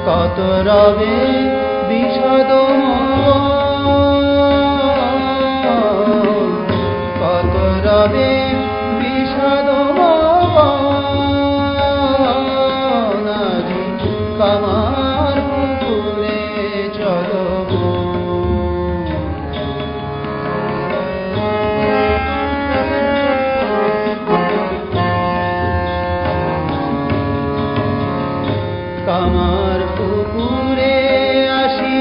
কত রবে বিষাদ কত রবে বিষাদ আজি কামার পুকুরে চলো কামার পুকুরে আসি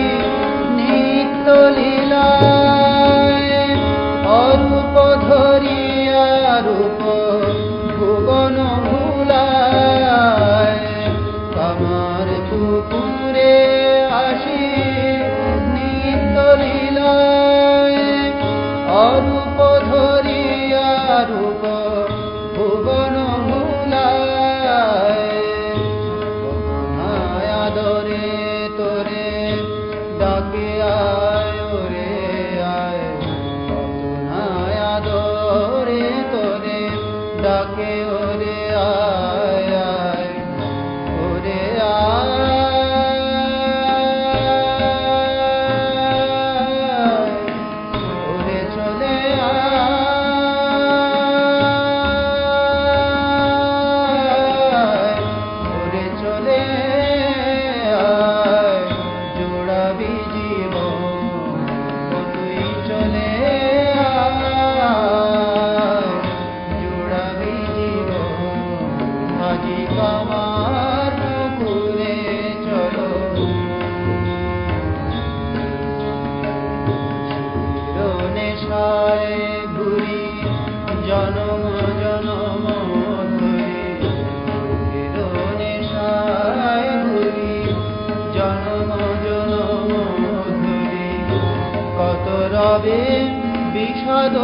নিত্য লীলায় অরূপ ধরিয়া রূপ ভুবন ভুলায় কামার পুকুরে আসি নিত্য লীলায় অরূপ ধরিয়া রূপ ভুবন ভুলায় আদরে তোরে ডাকে আয় ওরে আয় কত নাই আদরে তোরে ডাকে ওরে আয় আয় ওরে আয় ওরে চলে আয় ওরে চলে কামার পুকুরে চলো নেশায় ঘুরি জনম জনম ধরি নেশায় ঘুরি জনম জনম ধরি কত রবে বিষাদ